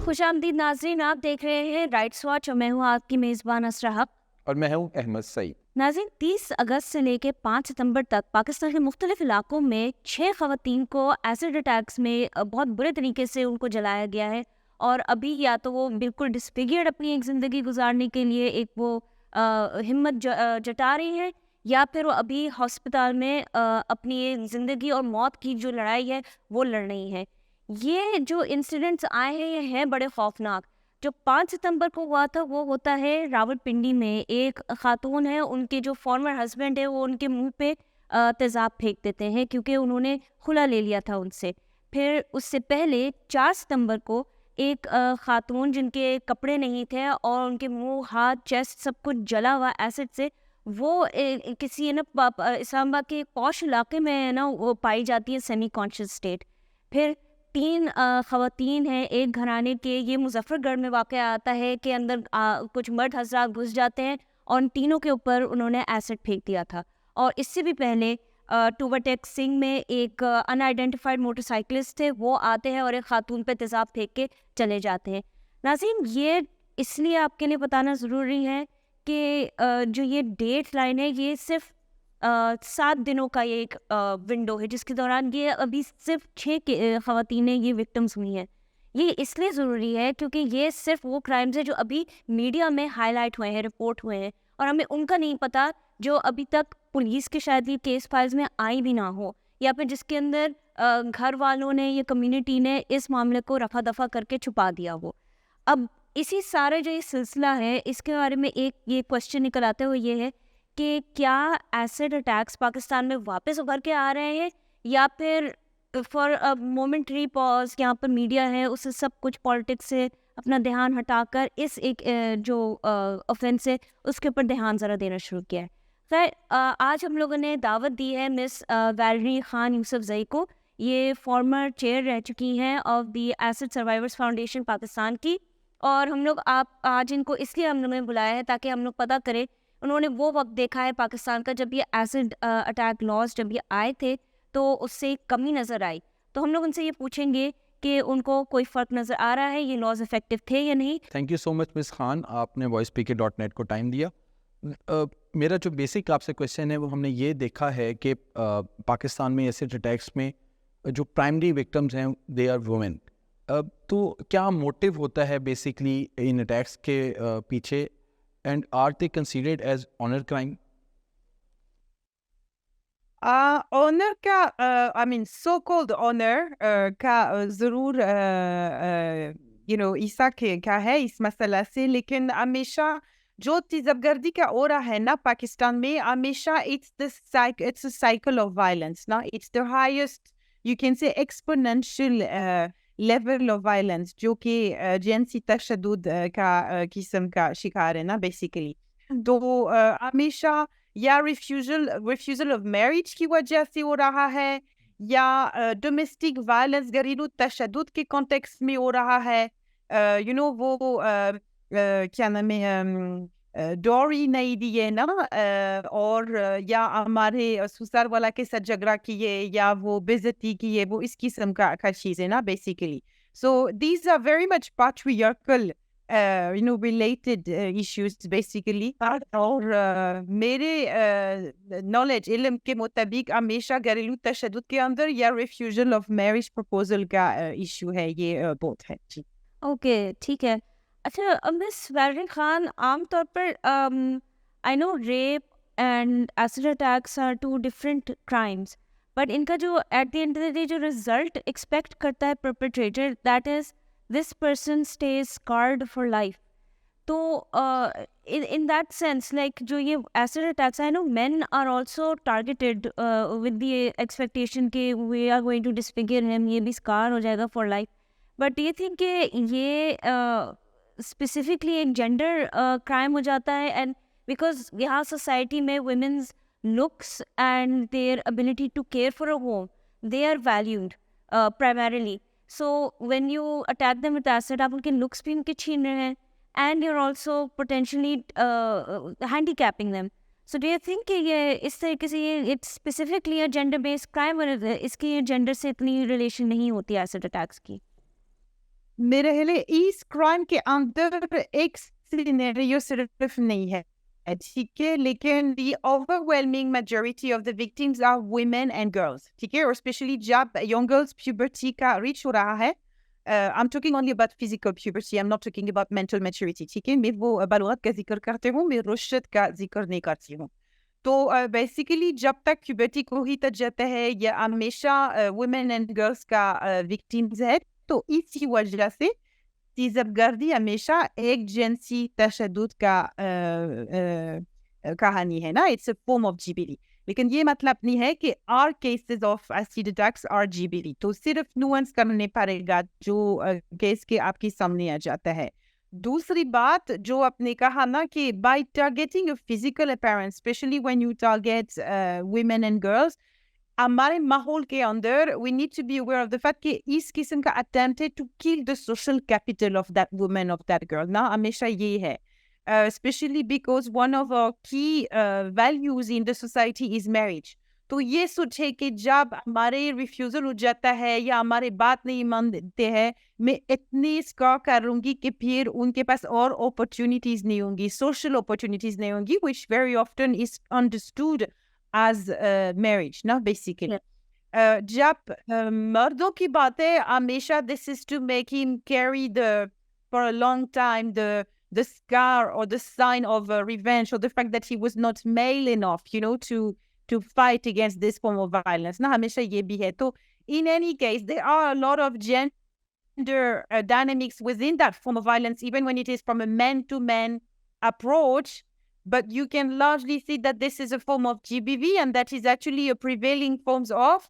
خوش آمدید ناظرین، آپ دیکھ رہے ہیں رائٹس واچ اور میں ہوں آپ کی میزبان اسرا حق اور میں ہوں احمد سعید۔ ناظرین، 30 اگست سے لے کے 5 ستمبر تک پاکستان کے مختلف علاقوں میں 6 خواتین کو ایسڈ اٹیکس میں بہت برے طریقے سے ان کو جلایا گیا ہے، اور ابھی یا تو وہ بالکل ڈسفیگرڈ اپنی ایک زندگی گزارنے کے لیے ایک وہ ہمت جتا رہی ہیں، یا پھر وہ ابھی ہسپتال میں اپنی زندگی اور موت کی جو لڑائی ہے وہ لڑ رہی ہیں۔ یہ جو انسیڈنٹس آئے ہیں یہ ہیں بڑے خوفناک۔ جو 5 ستمبر کو ہوا تھا وہ ہوتا ہے راول پنڈی میں، ایک خاتون ہے، ان کے جو فارمر ہسبینڈ ہے وہ ان کے منہ پہ تیزاب پھینک دیتے ہیں کیونکہ انہوں نے خلا لے لیا تھا ان سے۔ پھر اس سے پہلے 4 ستمبر کو ایک خاتون جن کے کپڑے نہیں تھے اور ان کے منہ، ہاتھ، چیسٹ سب کچھ جلا ہوا ایسڈ سے، وہ کسی اسلام آباد کے پوش علاقے میں نا وہ پائی جاتی ہے سیمی کانشیس اسٹیٹ۔ پھر 3 خواتین ہیں ایک گھرانے کے، یہ مظفر گڑھ میں واقع آتا ہے کہ اندر کچھ مرد حضرات گھس جاتے ہیں اور ان تینوں کے اوپر انہوں نے ایسڈ پھینک دیا تھا۔ اور اس سے بھی پہلے ٹوباٹیک سنگھ میں ایک ان آئیڈینٹیفائڈ موٹر سائیکلسٹ تھے، وہ آتے ہیں اور ایک خاتون پہ تیزاب پھینک کے چلے جاتے ہیں۔ ناظرین، یہ اس لیے آپ کے لیے بتانا ضروری ہے کہ جو یہ ڈیٹ لائن ہے یہ صرف 7 دنوں کا یہ ایک ونڈو ہے جس کے دوران یہ ابھی صرف 6 خواتینیں یہ وکٹمز ہوئی ہیں۔ یہ اس لیے ضروری ہے کیونکہ یہ صرف وہ کرائمز ہیں جو ابھی میڈیا میں ہائی لائٹ ہوئے ہیں، رپورٹ ہوئے ہیں، اور ہمیں ان کا نہیں پتہ جو ابھی تک پولیس کے شاید یہ کیس فائلز میں آئی بھی نہ ہو، یا پھر جس کے اندر گھر والوں نے یا کمیونٹی نے اس معاملے کو رفع دفع کر کے چھپا دیا ہو۔ اب اسی سارے جو یہ سلسلہ ہے اس کے بارے میں ایک یہ کوشچن نکل آتے ہوئے یہ ہے کہ کیا ایسڈ اٹیکس پاکستان میں واپس ابھر کے آ رہے ہیں، یا پھر فار مومنٹری پاز یہاں پر میڈیا ہے اسے سب کچھ پالیٹکس سے اپنا دھیان ہٹا کر اس ایک جو اوفینس ہے اس کے اوپر دھیان ذرا دینا شروع کیا ہے۔ خیر، آج ہم لوگوں نے دعوت دی ہے miss Valerie Khan Yousafzai کو۔ یہ فارمر چیئر رہ چکی ہیں of the Acid Survivors Foundation Pakistan کی، اور ہم لوگ آج ان کو اس لیے ہم لوگوں نے بلایا ہے تاکہ ہم لوگ پتہ کریں انہوں نے وہ وقت دیکھا ہے پاکستان کا جب یہ ایسڈ اٹیک لاز جب یہ آئے تھے تو اس سے کمی نظر آئی، تو ہم لوگ ان سے یہ پوچھیں گے کہ ان کو کوئی فرق نظر آ رہا ہے، یہ لاز افیکٹو تھے یا نہیں۔ تھینک یو سو مچ مس خان، آپ نے وائس پی کے .net کو ٹائم دیا۔ میرا جو بیسک آپ سے کویشچن ہے وہ ہم نے یہ دیکھا ہے کہ پاکستان میں ایسڈ اٹیکس میں جو پرائمری وکٹمز ہیں دے آر وومن، تو کیا موٹیو ہوتا ہے بیسکلی ان اٹیکس کے پیچھے، and are they considered as honour crime? Honour کا I main so cold owner کا ضرور عیسیٰ کیا ہے اس مسئلہ سے، لیکن ہمیشہ جو تیزاب گردی کا ہو رہا ہے نا پاکستان میں، ہمیشہ it's a cycle of violence نا، it's the highest you can say exponential level of violence جو کہ جنسی تشدد کا قسم کا شکار ہے نا بیسیکلی۔ تو ہمیشہ یا ریفیوزل آف میرج کی وجہ سے ہو رہا ہے، یا ڈومیسٹک وائلنس گھریلو تشدد کے کانٹیکس میں ہو رہا ہے، وہ کیا نام ہے ڈوری نہیں دیے نا، اور یا ہمارے سسر والا کے ساتھ جھگڑا کیے، یا وہ بےعزتی کیے، وہ اس قسم کا چیز ہے نا basically. So these are very much patriarchal related issues basically، اور میرے نالج علم کے مطابق ہمیشہ گھریلو تشدد کے اندر یا ریفیوزل آف میرج پرپوزل کا ایشو ہے، یہ بہت ہے جی۔ اوکے، ٹھیک ہے۔ اچھا مس ویلری خان، عام طور پر I know rape and acid attacks are 2 different crimes, but ان کا جو at the end of the day جو رزلٹ ایکسپیکٹ کرتا ہے perpetrator, that is this person stays scarred for life. تو in that sense like جو یہ acid attacks I know men are also targeted with the expectation کہ we are going to disfigure him، یہ بھی scar ہو جائے گا for life، but یہ think کہ یہ specifically ایک جینڈر crime ہو جاتا ہے، and because یہاں سوسائٹی میں women's looks and their ability to care for a home they are valued primarily, so when you attack them with acid آپ ان کے looks بھی ان کے چھین رہے ہیں and you're also potentially handicapping them. So do you think کہ یہ اس طریقے سے یہ it's specifically a gender based crime، اور اس کی جینڈر سے اتنی ریلیشن نہیں ہوتی ایسڈ اٹیکس کی؟ میرے خیال اس کرائم کے اندر ایک سینیریو صرف نہیں ہے ٹھیک ہے لیکن the overwhelming majority of the victims are women and girls ٹھیک ہے اور اسپیشلی جب ینگ گرلس پیوبرٹی کا ریچ ہو رہا ہے I'm talking only about physical puberty, I'm not talking about mental maturity ٹھیک ہے میں وہ بلوغت کا ذکر کرتی ہوں میں رشد کا ذکر نہیں کرتی ہوں تو بیسیکلی جب تک پیوبرٹی کو ہی تک جاتا ہے یا ہمیشہ ویمن اینڈ گرلس کا وکٹمز ہے تو اسی وجہ سے تیزاب گردی ہمیشہ ایک جنسی تشدد کا کہانی ہے نا it's a form of GBV لیکن یہ مطلب نہیں ہے کہ are cases of acid attacks are GBV تو صرف نوانس کرنے پڑے گا جو کیس کے آپ کے سامنے آ جاتا ہے دوسری بات جو آپ نے کہا نا کہ by targeting physical appearance especially when you target women and girls ہمارے ماحول کے اندر we need to be aware of the fact کہ اس قسم کا اٹیمپٹ ہے to kill the social capital of that woman of that girl نا ہمیشہ یہ ہے especially because one of our کی values in the society is marriage تو یہ سوچے کہ جب ہمارے ریفیوزل ہو جاتا ہے یا ہمارے بات نہیں مانتے ہیں میں اتنی اسکار کروں گی کہ پھر ان کے پاس اور اپرچونیٹیز نہیں ہوں گی سوشل اپرچونیٹیز نہیں ہوں گی which very often is understood as marriage نا basically جب مردوں کی بات ہے ہمیشہ this is to make him carry for a long time the scar or the sign of revenge or the fact that he was not male enough to fight against this form of violence نا ہمیشہ یہ بھی ہے تو in any case there are a lot of gender dynamics within that form of violence even when it is from a man to man approach. But you can largely see that this is a form of GBV and that is actually a prevailing forms of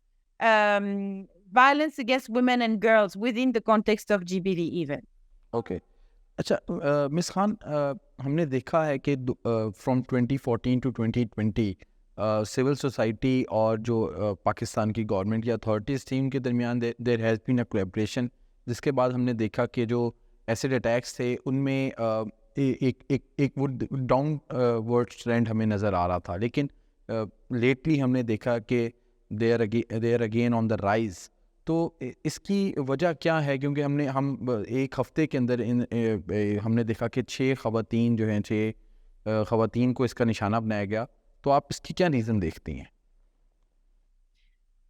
violence against women and girls within the context of GBV even. Okay. اچھا مس خان ہم نے دیکھا ہے کہ from 2014 to 2020 civil society اور جو پاکستان کی government کی اتھارٹیز تھیں ان کے درمیان there has been a collaboration جس کے بعد ہم نے دیکھا کہ جو ایسڈ اٹیکس تھے ان میں ایک وہ ڈاؤن ورڈ ٹرینڈ ہمیں نظر آ رہا تھا لیکن لیٹلی ہم نے دیکھا کہ they are again on the rise تو اس کی وجہ کیا ہے کیونکہ ہم ایک ہفتے کے اندر ہم نے دیکھا کہ 6 خواتین جو ہیں 6 خواتین کو اس کا نشانہ بنایا گیا تو آپ اس کی کیا ریزن دیکھتی ہیں؟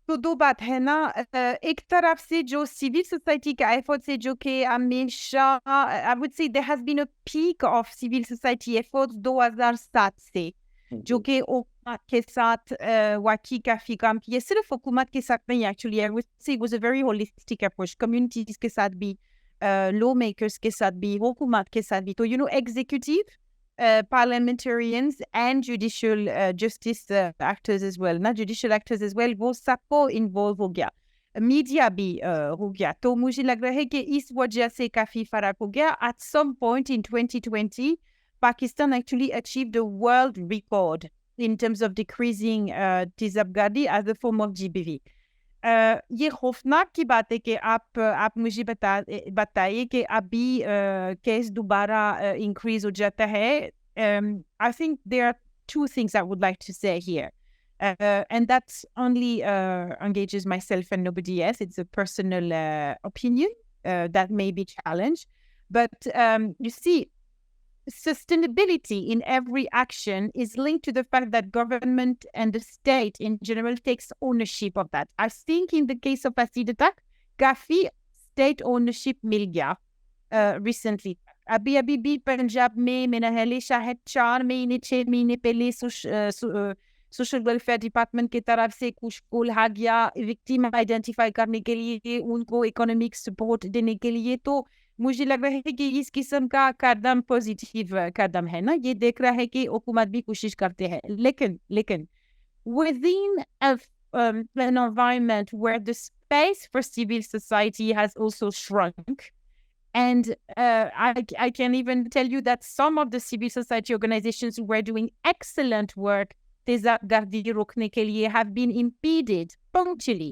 تو دو بات ہے نا ایک طرف سے جو سول سوسائٹی کا ایفورٹ ہے جو کہ ہمیشہ I would say there has been a peak of civil society efforts 2007 سے جو کہ حکومت کے ساتھ واقعی کافی کام کیا صرف حکومت کے ساتھ نہیں actually I would say it was a very holistic approach communities کے ساتھ بھی law makers کے ساتھ بھی حکومت کے ساتھ بھی تو executive parliamentarians and judicial justice actors as well نا judicial actors as well وہ سب کو انوالو ہو گیا میڈیا بھی ہو گیا تو مجھے لگ رہا ہے کہ اس وجہ سے کافی فرق ہو گیا at some point in 2020 Pakistan actually achieved a world record in terms of decreasing تیزاب گردی as a form of GBV یہ خوفناک کی بات ہے کہ آپ مجھے بتائیے کہ ابھی کیس دوبارہ انکریز ہو جاتا ہے I think there are 2 things I would like to say here and that's only engages myself and nobody else. It's a personal opinion that may be challenged but you see sustainability in every action is linked to the fact that government and the state in general takes ownership of that. I think in the case of acid attack, kafi state ownership mil gaya recently. ابھی بھی پنجاب میں میرا خیال شاید 4 مہینے 6 مہینے پہلے social welfare department کی طرف سے کچھ کھولا گیا وکٹم آئیڈینٹیفائی کرنے کے لیے ان کو اکنامک سپورٹ دینے کے لیے تو مجھے لگ رہا ہے کہ اس قسم کا قدم پازیٹیو قدم ہے نا یہ دیکھ رہا ہے کہ حکومت بھی کوشش کرتے ہیں لیکن within an environment where the space for civil society has also shrunk and I can even tell you that some of the civil society organizations who were doing excellent work تیزاب گردی روکنے کے لیے have been impeded punctually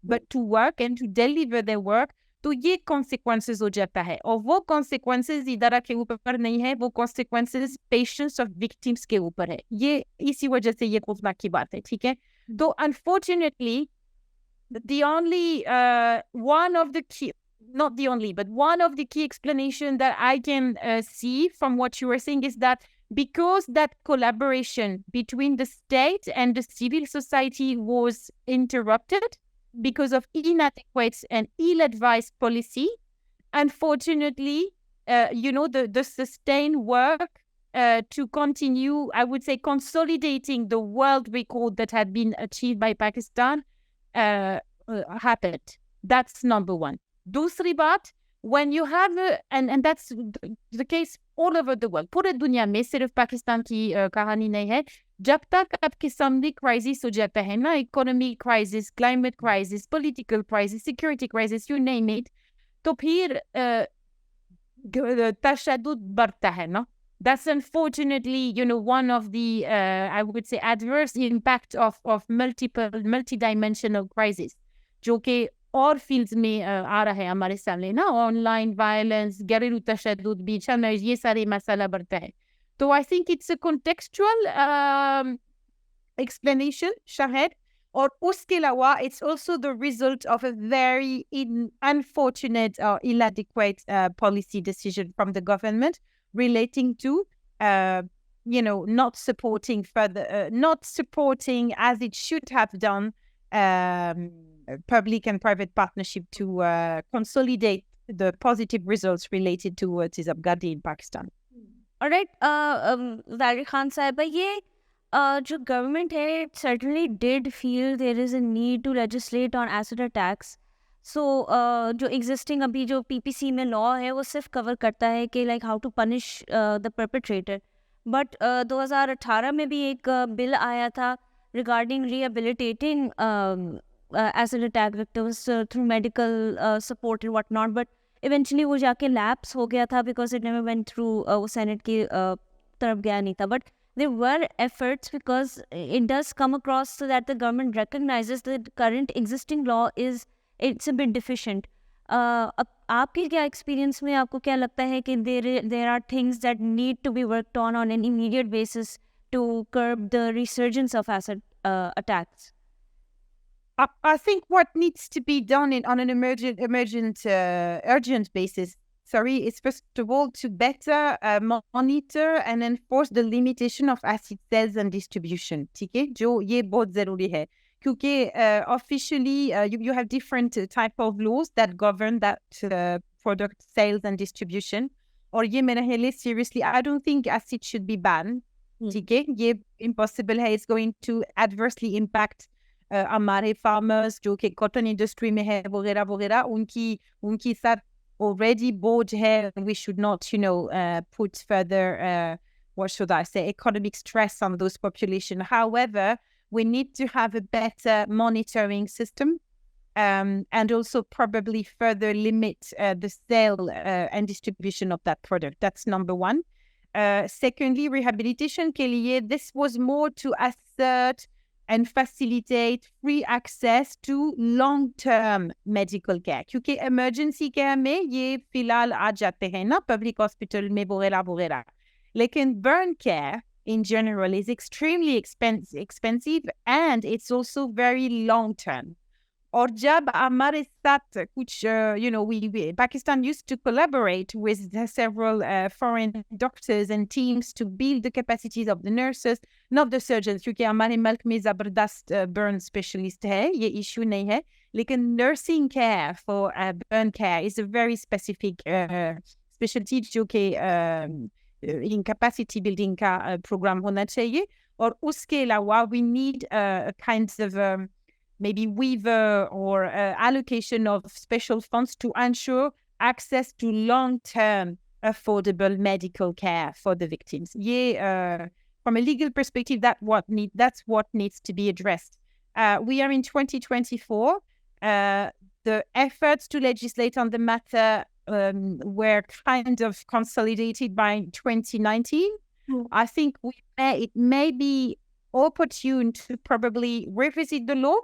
but to work and to deliver their work تو یہ consequences ہو جاتا ہے اور وہ consequences ادارہ کے اوپر نہیں ہے وہ consequences patients of victims کے اوپر ہے یہ اسی وجہ سے یہ خوفناک کی بات ہے ٹھیک ہے تو unfortunately the only one of the key not the only, but one of the key explanation that I can see from what you were saying is that because that collaboration between the state and the civil society was interrupted because of inadequate and ill-advised policy, unfortunately, the sustained work to continue, I would say, consolidating the world record that had been achieved by Pakistan happened. That's number one. دوسری بات, when you have and that's the case all over the world, پورے دنیا میں, صرف پاکستان کی کہانی نہیں ہے. جب تک آپ کے سامنے کرائسس ہو جاتا ہے نا, economy crisis, climate crisis, political crisis, security crisis, you name it, تو پھر تشدد بڑھتا ہے نا. That's unfortunately, one of the, I would say, adverse impact of multidimensional crisis, جو کہ اور فیلڈز میں آ رہا ہے ہمارے سامنے نا, آن لائن وائلنس, گھریلو تشدد بھی, یہ سارے مسئلہ بڑھتا ہے. تو I think it's a contextual explanation, شاہد. اور اس کے علاوہ it's also the result of a very unfortunate or inadequate policy decision from the government relating to, not supporting further, not supporting as it should have done public and private partnership to consolidate the positive results related to Tizab Gadi in Pakistan. All right, Zahir Khan Sahiba, یہ جو government ہے certainly did feel there is a need to legislate on acid attacks. سو جو existing ابھی جو پی پی سی میں لا ہے وہ صرف کور کرتا ہے کہ like how to punish the perpetrator. But 2018 میں بھی ایک بل آیا تھا regarding rehabilitating acid attack victims through medical support and what not, but eventually وہ جا کے لیپس ہو گیا تھا because it never went through, وہ سینٹ کی طرف گیا نہیں تھا. But there were efforts because it does come across so that the government recognizes that the current existing law it's a bit deficient. آپ کے کیا ایکسپیرینس میں آپ کو کیا لگتا ہے کہ there are things that need to be worked on an immediate basis to curb the resurgence of acid attacks? I think what needs to be done on an urgent basis, is first of all to better monitor and enforce the limitation of acid sales and distribution. ٹھیک ہے, جو یہ بہت ضروری ہے کیونکہ officially you have different type of laws that govern that product sales and distribution. اور یہ میرا خیال ہے seriously I don't think acid should be banned. ٹھیک ہے, یہ impossible ہے. It's going to adversely impact ہمارے farmers جو کہ cotton industry میں ہے وغیرہ وغیرہ, ان کی ساتھ already board hai. We should not, put further, what should I say, economic stress on those population. However, we need to have a better monitoring system, and also probably further limit the sale and distribution of that product. That's number one. Secondly, rehabilitation ke liye, this was more to assert and facilitate free access to long-term medical care. کیونکہ emergency care میں یہ فی الحال آ جاتے ہیں نا public hospital میں وغیرہ وغیرہ, لیکن burn care in general is extremely expensive and it's also very long-term. اور جب ہمارے ساتھ کچھ Pakistan used to collaborate with several foreign doctors and teams to build the capacities of the nurses, not the surgeons, کیونکہ ہمارے ملک میں زبردست burn specialist ہے, یہ issue نہیں ہے, لیکن nursing care for burn care is a very specific specialty جو کہ in capacity building کا program ہونا چاہیے. اور اس کے علاوہ we need kinds of maybe waiver or allocation of special funds to ensure access to long-term affordable medical care for the victims. From a legal perspective, that's what needs to be addressed. We are in 2024. The efforts to legislate on the matter were kind of consolidated by 2019. I think it may be opportune to probably revisit the law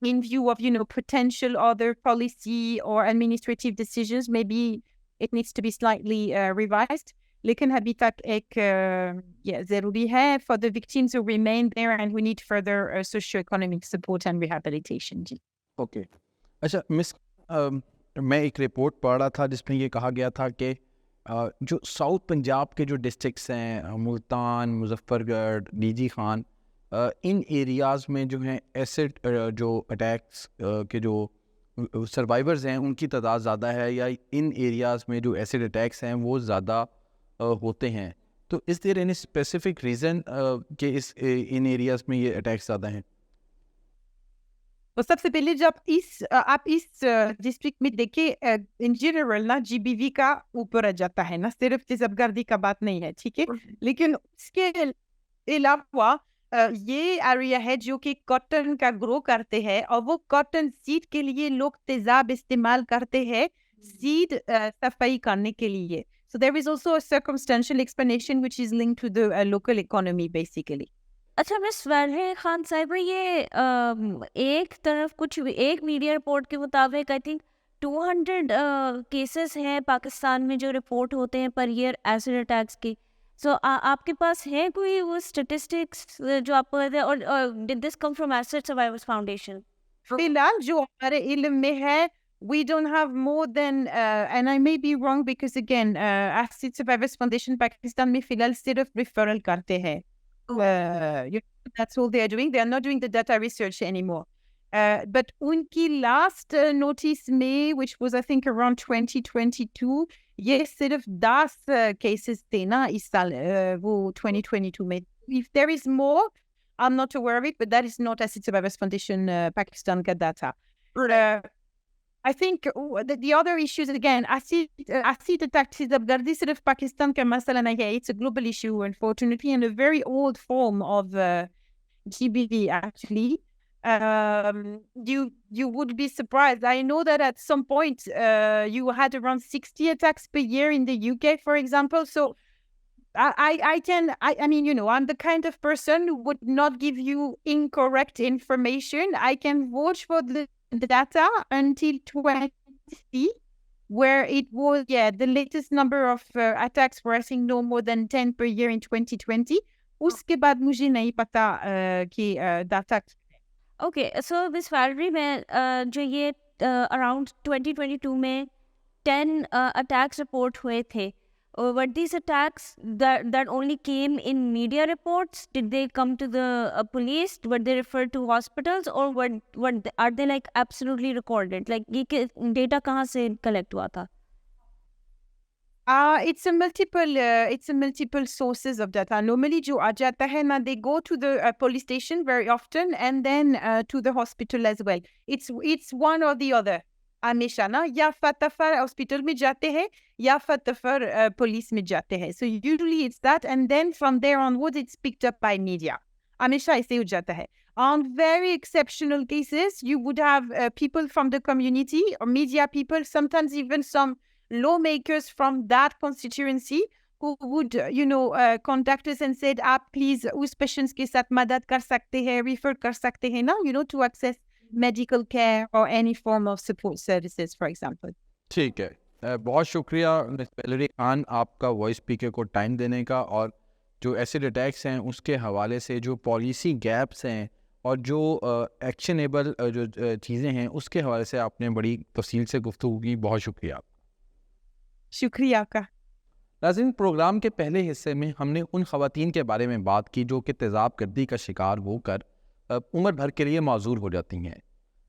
in view of, potential other policy or administrative decisions. Maybe it needs to be slightly revised. Lekin abhi tak ek zaruri hai for the victims who remain there, and we need further socio-economic support and rehabilitation. Okay. Acha, Miss میں ایک report پڑھ رہا تھا جس میں یہ کہا گیا تھا کہ جو ساؤتھ پنجاب کے جو ڈسٹرکٹس ہیں ملتان، مظفر گڑھ، ڈی جی خان، ان ایریاز میں جو ہیں ایسڈ جو اٹیکس کے جو سروائیورز ہیں ان کی تعداد زیادہ ہے، یا ان ایریاز میں جو ایسڈ اٹیکس ہیں وہ زیادہ ہوتے ہیں. تو از دیر اینی اسپیسیفک ریزن کہ ان ایریاز میں یہ اٹیکس زیادہ ہیں؟ تو سب سے پہلے جب آپ اس ڈسٹرکٹ میں دیکھیں ان جنرل نا جی بی وی کا اوپر آ جاتا ہے نا، صرف تیزاب گردی کا بات نہیں ہے، ٹھیک ہے. لیکن اس کے علاوہ یہ ایریا ہے جو کہ کاٹن کا گرو کرتے ہیں، اور وہ کاٹن سیڈ کے لیے لوگ تیزاب استعمال کرتے ہیں سیڈ صفائی کرنے کے لیے. So there is also a circumstantial explanation which is linked to the local economy basically. اچھا مس ویلری خان صاحبہ، یہ ایک طرف کچھ ایک میڈیا رپورٹ کے مطابق آئی تھنک 200 کیسز ہیں پاکستان میں جو رپورٹ ہوتے ہیں پر ایئر ایسڈ اٹیکس کی. سو آپ کے پاس ہے کوئی وہ اسٹیٹسٹکس جو آپ کو اور did this come from acid survivors foundation? فی الحال جو ہمارے علم میں ہے we don't have more than and I may be wrong because again Acid Survivors Foundation Pakistan میں فی الحال صرف ریفرل کرتے ہیں. That's all they are doing. They are not doing the data research anymore. But ان کی last notice میں which was I think around 2022 یہ صرف 10 cases تھے نا اس سال وہ 2022 میں. If there is more I'm not aware of it, but that is not Acid Survivors Foundation Pakistan کا data. I think the other issues again, acid attack تیزاب گردی صرف پاکستان کا مسئلہ نہیں ہے. It's a global issue unfortunately, and a very old form of GBV actually. You would be surprised. I know that at some point you had around 60 attacks per year in the UK, for example. So I mean, you know, I'm the kind of person who would not give you incorrect information. I can vouch for the data until 20, where it was, the latest number of attacks were I think no more than 10 per year in 2020. اس کے بعد مجھے نہیں پتا کہ data. Okay so مس Valerie میں جو یہ around 2022 میں 10 اٹیکس رپورٹ ہوئے تھے. Were these attacks that only came in media reports? Did they come to the police? Were they referred to hospitals? Or are they like absolutely recorded? Like یہ data کہاں سے collect ہوا تھا؟ It's a multiple sources of data. Normally جو آ جاتا ہے نا, they go to the police station very often and then to the hospital as well. It's one or the other. ہمیشہ نا یا فتفر ہاسپٹل میں جاتے ہیں یا فتفر پولیس میں جاتے ہیں. So usually it's that, and then from there onwards it's picked up by media. ہمیشہ ایسے ہو جاتا ہے. On very exceptional cases you would have people from the community or media people, sometimes even some lawmakers from that constituency who would contact us and said آپ please us patients کے ساتھ مدد کر سکتے ہیں, ریفر کر سکتے ہیں نا, to access medical care or any form of support services for example. ٹھیک ہے, بہت شکریہ مس ویلری خان آپ کا وائس اسپیکر کو ٹائم دینے کا, اور جو ایسڈ اٹیکس ہیں اس کے حوالے سے جو پالیسی گیپس ہیں اور جو ایکشنیبل جو چیزیں ہیں اس کے حوالے سے آپ نے بڑی تفصیل سے گفتگو کی. بہت شکریہ. شکریہ آپ کا. ناظرین, پروگرام کے پہلے حصے میں ہم نے ان خواتین کے بارے میں بات کی جو کہ تیزاب گردی کا شکار ہو کر عمر بھر کے لیے معذور ہو جاتی ہیں.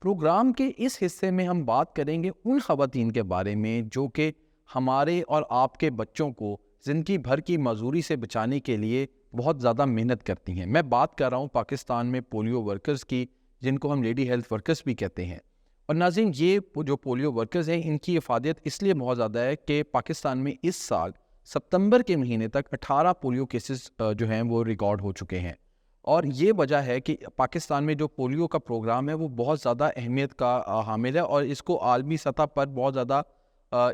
پروگرام کے اس حصے میں ہم بات کریں گے ان خواتین کے بارے میں جو کہ ہمارے اور آپ کے بچوں کو زندگی بھر کی معذوری سے بچانے کے لیے بہت زیادہ محنت کرتی ہیں. میں بات کر رہا ہوں پاکستان میں پولیو ورکرز کی, جن کو ہم لیڈی ہیلتھ ورکرز بھی کہتے ہیں. اور ناظرین, یہ جو پولیو ورکرز ہیں ان کی افادیت اس لیے بہت زیادہ ہے کہ پاکستان میں اس سال ستمبر کے مہینے تک 18 پولیو کیسز جو ہیں وہ ریکارڈ ہو چکے ہیں. اور یہ وجہ ہے کہ پاکستان میں جو پولیو کا پروگرام ہے وہ بہت زیادہ اہمیت کا حامل ہے, اور اس کو عالمی سطح پر بہت زیادہ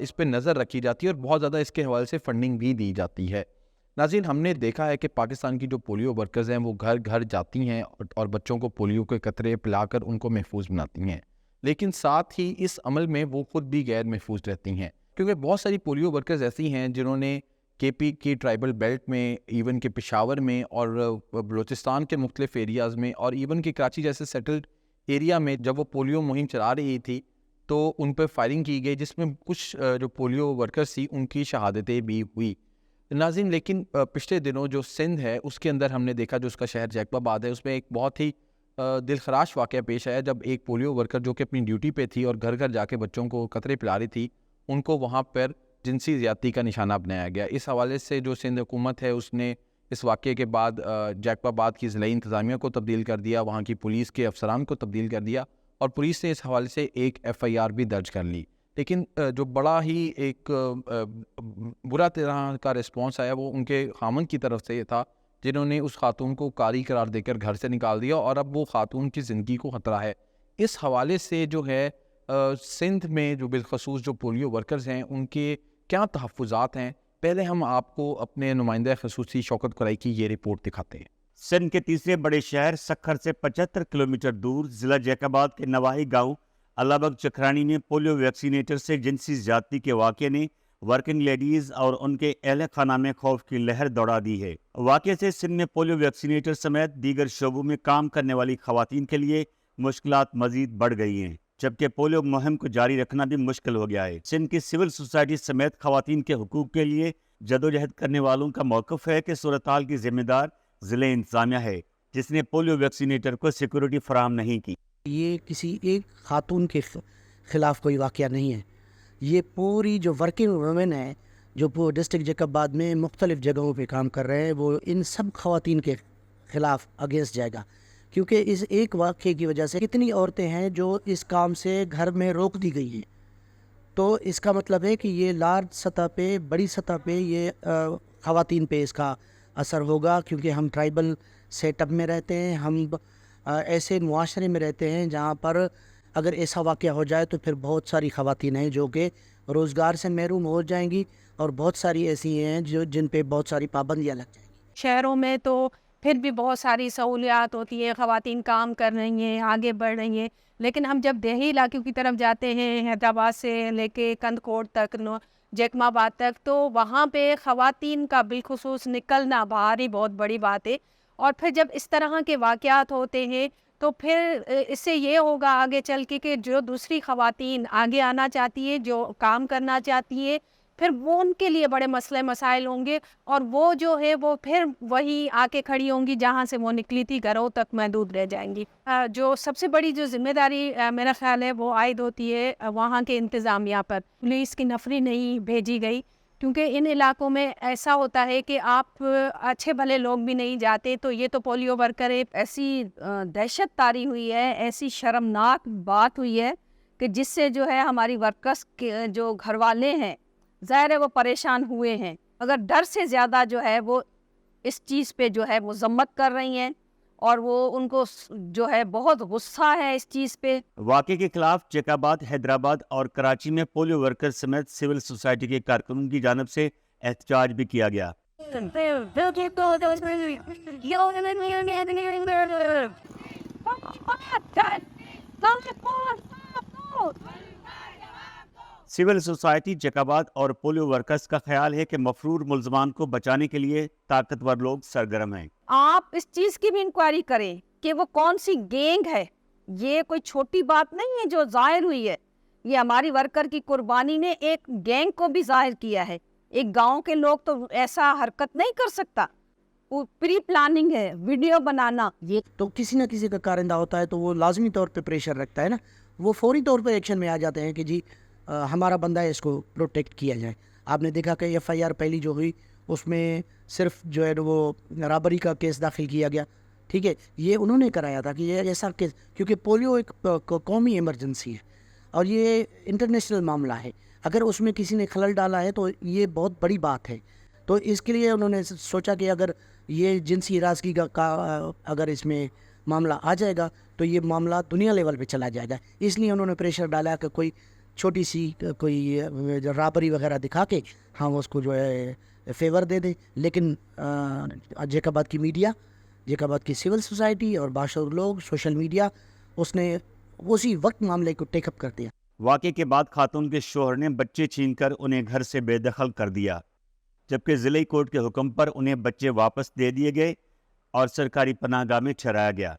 اس پہ نظر رکھی جاتی ہے, اور بہت زیادہ اس کے حوالے سے فنڈنگ بھی دی جاتی ہے. ناظرین, ہم نے دیکھا ہے کہ پاکستان کی جو پولیو ورکرز ہیں وہ گھر گھر جاتی ہیں اور بچوں کو پولیو کے قطرے پلا کر ان کو محفوظ بناتی ہیں, لیکن ساتھ ہی اس عمل میں وہ خود بھی غیر محفوظ رہتی ہیں, کیونکہ بہت ساری پولیو ورکرز ایسی ہیں جنہوں نے کے پی کی ٹرائبل بیلٹ میں, ایون کہ پشاور میں اور بلوچستان کے مختلف ایریاز میں, اور ایون کہ کراچی جیسے سیٹلڈ ایریا میں جب وہ پولیو مہم چلا رہی تھی تو ان پہ فائرنگ کی گئی جس میں کچھ جو پولیو ورکرز تھی ان کی شہادتیں بھی ہوئی. ناظرین لیکن پچھلے دنوں جو سندھ ہے اس کے اندر ہم نے دیکھا جو اس کا شہر جیکب آباد ہے اس میں ایک بہت ہی دل خراش واقعہ پیش آیا جب ایک پولیو ورکر جو کہ اپنی ڈیوٹی پہ تھی اور گھر گھر جا کے بچوں کو قطرے پلا رہی تھی ان کو وہاں پر جنسی زیادتی کا نشانہ بنایا گیا. اس حوالے سے جو سندھ حکومت ہے اس نے اس واقعے کے بعد جیکب آباد کی ضلعی انتظامیہ کو تبدیل کر دیا, وہاں کی پولیس کے افسران کو تبدیل کر دیا اور پولیس نے اس حوالے سے ایک FIR بھی درج کر لی. لیکن جو بڑا ہی ایک برا طرح کا رسپانس آیا وہ ان کے خامند کی طرف سے یہ تھا جنہوں نے اس خاتون کو کاری قرار دے کر گھر سے نکال دیا اور اب وہ خاتون کی زندگی کو خطرہ ہے. اس حوالے سے جو ہے سندھ میں جو بالخصوص جو پولیو ورکرز ہیں ان کے کیا تحفظات ہیں, پہلے ہم آپ کو اپنے نمائندہ خصوصی شوکت قرائی کی یہ رپورٹ دکھاتے ہیں. سندھ کے تیسرے بڑے شہر سکھر سے 75 کلومیٹر دور ضلع جیکب آباد کے نواحی گاؤں اللہ بگ چکھرانی میں پولیو ویکسینیٹر سے جنسی زیادتی کے واقعے نے ورکنگ لیڈیز اور ان کے اہل خانہ میں خوف کی لہر دوڑا دی ہے. واقعے سے سندھ میں پولیو ویکسینیٹر سمیت دیگر شعبوں میں کام کرنے والی خواتین کے لیے مشکلات مزید بڑھ گئی ہیں, جبکہ پولیو مہم کو جاری رکھنا بھی مشکل ہو گیا ہے. سندھ کی سول سوسائٹی سمیت خواتین کے حقوق کے لیے جدوجہد کرنے والوں کا موقف ہے کہ صورتحال کی ذمہ دار ضلع انتظامیہ ہے جس نے پولیو ویکسینیٹر کو سیکورٹی فراہم نہیں کی. یہ کسی ایک خاتون کے خلاف کوئی واقعہ نہیں ہے, یہ پوری جو ورکنگ وومن ہے جو ڈسٹرکٹ جیکب آباد میں مختلف جگہوں پہ کام کر رہے ہیں وہ ان سب خواتین کے خلاف اگینسٹ جائے گا, کیونکہ اس ایک واقعے کی وجہ سے کتنی عورتیں ہیں جو اس کام سے گھر میں روک دی گئی ہیں. تو اس کا مطلب ہے کہ یہ لارج سطح پہ بڑی سطح پہ یہ خواتین پہ اس کا اثر ہوگا, کیونکہ ہم ٹرائبل سیٹ اپ میں رہتے ہیں, ہم ایسے معاشرے میں رہتے ہیں جہاں پر اگر ایسا واقعہ ہو جائے تو پھر بہت ساری خواتین ہیں جو کہ روزگار سے محروم ہو جائیں گی اور بہت ساری ایسی ہیں جن پہ بہت ساری پابندیاں لگ جائیں گی. شہروں میں تو پھر بھی بہت ساری سہولیات ہوتی ہیں, خواتین کام کر رہی ہیں, آگے بڑھ رہی ہیں, لیکن ہم جب دیہی علاقوں کی طرف جاتے ہیں حیدرآباد سے لے کے کندکوٹ تک جیکب آباد تک تو وہاں پہ خواتین کا بالخصوص نکلنا باہر ہی بہت بڑی بات ہے. اور پھر جب اس طرح کے واقعات ہوتے ہیں تو پھر اس سے یہ ہوگا آگے چل کے کہ جو دوسری خواتین آگے آنا چاہتی ہے, جو کام کرنا چاہتی ہے, پھر وہ ان کے لیے بڑے مسئلے مسائل ہوں گے اور وہ جو ہے وہ پھر وہی آ کے کھڑی ہوں گی جہاں سے وہ نکلی تھی, گھروں تک محدود رہ جائیں گی. جو سب سے بڑی جو ذمہ داری میرا خیال ہے وہ عائد ہوتی ہے وہاں کے انتظامیہ پر. پولیس کی نفری نہیں بھیجی گئی کیونکہ ان علاقوں میں ایسا ہوتا ہے کہ آپ اچھے بھلے لوگ بھی نہیں جاتے, تو یہ تو پولیو ورکر ہے. ایسی دہشت طاری ہوئی ہے, ایسی شرمناک بات ہوئی ہے کہ جس سے جو ہے ہماری ورکرس کے جو گھر والے ہیں ظاہر ہے وہ پریشان ہوئے ہیں, اگر ڈر سے زیادہ جو ہے وہ اس چیز پہ جو ہے مذمت کر رہی ہیں اور وہ ان کو جو ہے بہت غصہ ہے اس چیز پہ. واقعے کے خلاف جیکب آباد, حیدرآباد اور کراچی میں پولیو ورکر سمیت سول سوسائٹی کے کارکنوں کی جانب سے احتجاج بھی کیا گیا. سول سوسائٹی جیکب آباد اور پولیو ورکرز کا خیال ہے کہ مفرور ملزمان کو بچانے کے لیے طاقتور لوگ سرگرم ہیں. آپ اس چیز کی بھی انکوائری کریں کہ وہ کون سی گینگ ہے. یہ کوئی چھوٹی بات نہیں ہے جو ظاہر ہوئی ہے, یہ ہماری ورکر کی قربانی نے ایک گینگ کو بھی ظاہر کیا ہے. ایک گاؤں کے لوگ تو ایسا حرکت نہیں کر سکتا, وہ پری پلاننگ ہے, ویڈیو بنانا. یہ تو کسی نہ کسی کا کارندہ ہوتا ہے تو وہ لازمی طور پہ پریشر رکھتا ہے نا, وہ فوری طور پہ ایکشن میں آ جاتے ہیں کہ جی ہمارا بندہ ہے, اس کو پروٹیکٹ کیا جائے. آپ نے دیکھا کہ FIR پہلی جو ہوئی اس میں صرف جو ہے وہ رابری کا کیس داخل کیا گیا, ٹھیک ہے, یہ انہوں نے کرایا تھا کہ یہ ایسا کیس, کیونکہ پولیو ایک قومی ایمرجنسی ہے اور یہ انٹرنیشنل معاملہ ہے. اگر اس میں کسی نے خلل ڈالا ہے تو یہ بہت بڑی بات ہے. تو اس کے لیے انہوں نے سوچا کہ اگر یہ جنسی ہراسگی کا اگر اس میں معاملہ آ جائے گا تو یہ معاملہ دنیا لیول پہ چلا جائے گا. اس لیے انہوں نے پریشر ڈالا کہ کوئی چھوٹی سی کوئی رابری وغیرہ دکھا کے ہم اس کو جو ہے فیور دے دیں. لیکن جیکب آباد کی میڈیا, جیکب آباد کی سول سوسائٹی اور باشعور لوگ, سوشل میڈیا, اس نے اسی وقت معاملے کو ٹیک اپ کر دیا. واقعے کے بعد خاتون کے شوہر نے بچے چھین کر انہیں گھر سے بے دخل کر دیا, جبکہ ضلعی کورٹ کے حکم پر انہیں بچے واپس دے دیے گئے اور سرکاری پناہ گاہ میں ٹھہرایا گیا.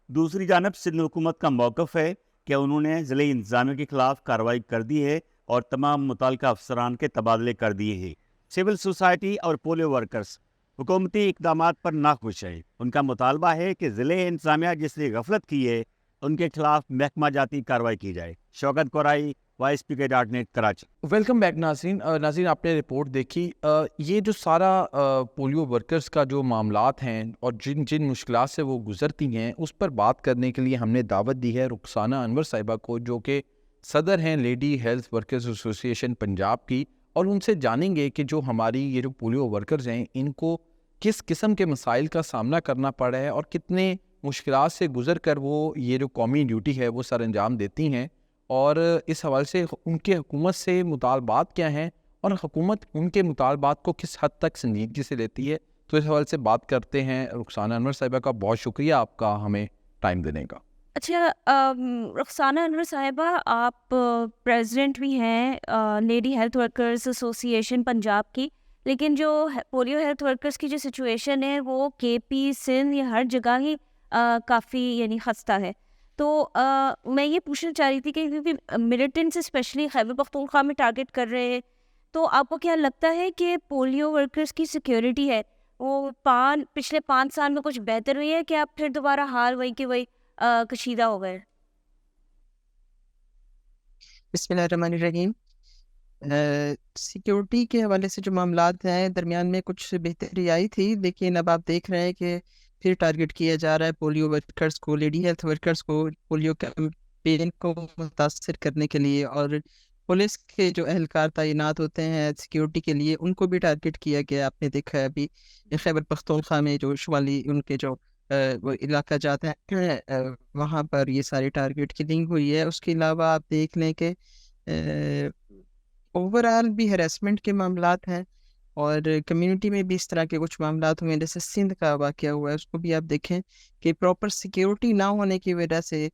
دوسری جانب سندھ حکومت کا موقف ہے کہ انہوں نے ضلعی انتظامیہ کے خلاف کارروائی کر دی ہے اور تمام متعلقہ افسران کے تبادلے کر دیے ہیں۔ سول سوسائٹی اور پولیو ورکرز حکومتی اقدامات پر ناخوش ہیں۔ ان کا مطالبہ ہے کہ ضلعی انتظامیہ جس نے غفلت کی ہے ان کے خلاف محکمہ جاتی کارروائی کی جائے۔ Shaukat Korai, YSPK.net Karachi. Welcome back ناظرین۔ ناظرین آپ نے رپورٹ دیکھی، یہ جو سارا پولیو ورکرز کا جو معاملات ہیں اور جن مشکلات سے وہ گزرتی ہیں اس پر بات کرنے کے لیے ہم نے دعوت دی ہے رخسانہ انور صاحبہ کو، جو کہ صدر ہیں لیڈی ہیلتھ ورکرز ایسوسی ایشن پنجاب کی، اور ان سے جانیں گے کہ جو ہماری یہ جو پولیو ورکرز ہیں ان کو کس قسم کے مسائل کا سامنا کرنا پڑ رہا ہے اور کتنے مشکلات سے گزر کر وہ یہ جو قومی ڈیوٹی ہے وہ سر انجام دیتی ہیں، اور اس حوالے سے ان کے حکومت سے مطالبات کیا ہیں اور حکومت ان کے مطالبات کو کس حد تک سنجیدگی سے لیتی ہے۔ تو اس حوالے سے بات کرتے ہیں رخسانہ انور صاحبہ کا۔ بہت شکریہ آپ کا ہمیں ٹائم دینے کا۔ اچھا، رخسانہ انور صاحبہ، آپ پریزیڈنٹ بھی ہیں لیڈی ہیلتھ ورکرز ایسوسی ایشن پنجاب کی، لیکن جو پولیو ہیلتھ ورکرز کی جو سچویشن ہے وہ KP سندھ یا ہر جگہ ہی کافی یعنی خستہ ہے۔ تو میں یہ پوچھنا چاہ رہی تھی کہ کیونکہ ملیٹنٹس اسپیشلی خیبر پختونخوا میں ٹارگٹ کر رہے ہیں، تو آپ کو کیا لگتا ہے کہ پولیو ورکرز کی سیکیورٹی ہے وہ پچھلے 5 سال میں کچھ بہتر ہوئی ہے کہ آپ پھر دوبارہ حال وہی کہ وہی کشیدہ ہو گئے؟ بسم اللہ الرحمن الرحیم۔ سیکیورٹی کے حوالے سے جو معاملات ہیں درمیان میں کچھ بہتری آئی تھی، لیکن اب آپ دیکھ رہے ہیں کہ پھر ٹارگٹ کیا جا رہا ہے پولیو ورکرز کو، لیڈی ہیلتھ ورکرز کو، پولیو کیمپین کو متاثر کرنے کے لیے، اور پولیس کے جو اہلکار تعینات ہوتے ہیں سیکیورٹی کے لیے ان کو بھی ٹارگٹ کیا گیا۔ آپ نے دیکھا ہے ابھی خیبر پختونخوا میں جو شمالی ان کے جو وہ علاقہ جاتا ہے وہاں پر یہ ساری ٹارگٹ کلنگ ہوئی ہے۔ اس کے علاوہ آپ دیکھ لیں کہ اوور آل بھی ہیراسمنٹ کے معاملات ہیں، اور کمیونٹی میں بھی اس طرح کے کچھ معاملات ہوئے ہیں، جیسے سندھ کا واقعہ ہوا ہے، اس کو بھی آپ دیکھیں کہ پراپر سیکیورٹی نہ ہونے کی وجہ سے